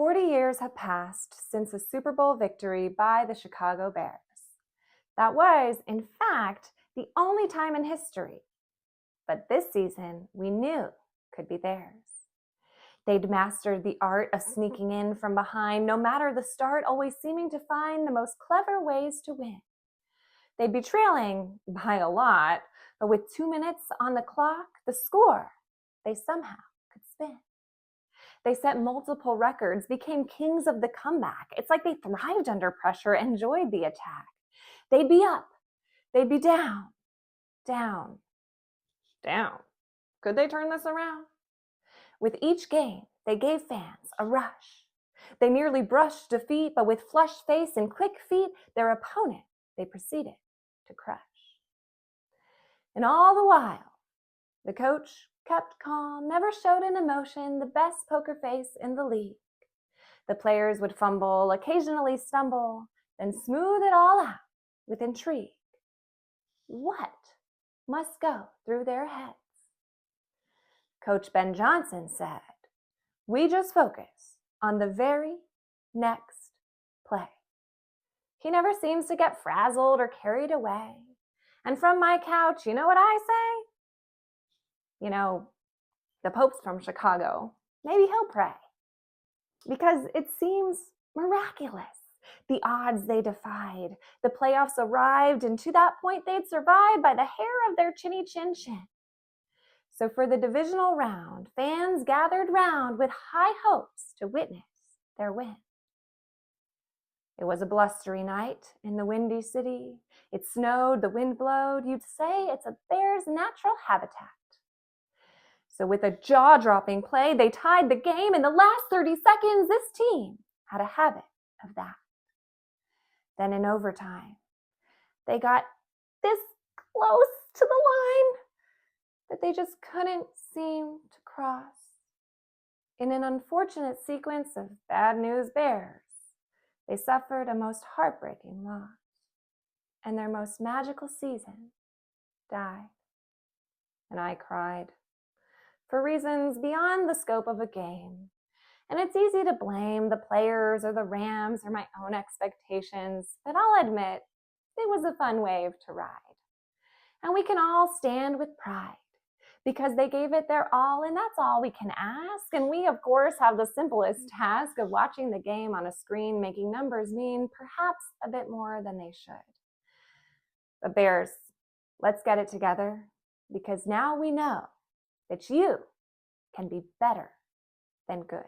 40 years have passed since a Super Bowl victory by the Chicago Bears. That was, in fact, the only time in history. But this season, we knew could be theirs. They'd mastered the art of sneaking in from behind, no matter the start, always seeming to find the most clever ways to win. They'd be trailing by a lot, but with 2 minutes on the clock, the score, they somehow could spin. They set multiple records, became kings of the comeback. It's like they thrived under pressure, enjoyed the attack. They'd be up, they'd be down, down, down. Could they turn this around? With each game, they gave fans a rush. They nearly brushed defeat, but with flushed face and quick feet, their opponent they proceeded to crush. And all the while, the coach kept calm, never showed an emotion, the best poker face in the league. The players would fumble, occasionally stumble, then smooth it all out with intrigue. What must go through their heads? Coach Ben Johnson said, "We just focus on the very next play." He never seems to get frazzled or carried away. And from my couch, you know what I say? The Pope's from Chicago. Maybe he'll pray. Because it seems miraculous. The odds they defied. The playoffs arrived, and to that point they'd survived by the hair of their chinny chin chin. So for the divisional round, fans gathered round with high hopes to witness their win. It was a blustery night in the windy city. It snowed, the wind blowed. You'd say it's a bear's natural habitat. So with a jaw-dropping play, they tied the game. In the last 30 seconds, this team had a habit of that. Then in overtime, they got this close to the line that they just couldn't seem to cross. In an unfortunate sequence of bad news bears, they suffered a most heartbreaking loss, and their most magical season died. And I cried, for reasons beyond the scope of a game. And it's easy to blame the players or the Rams or my own expectations, but I'll admit it was a fun wave to ride. And we can all stand with pride because they gave it their all, and that's all we can ask. And we, of course, have the simplest task of watching the game on a screen, making numbers mean perhaps a bit more than they should. But Bears, let's get it together, because now we know that you can be better than good.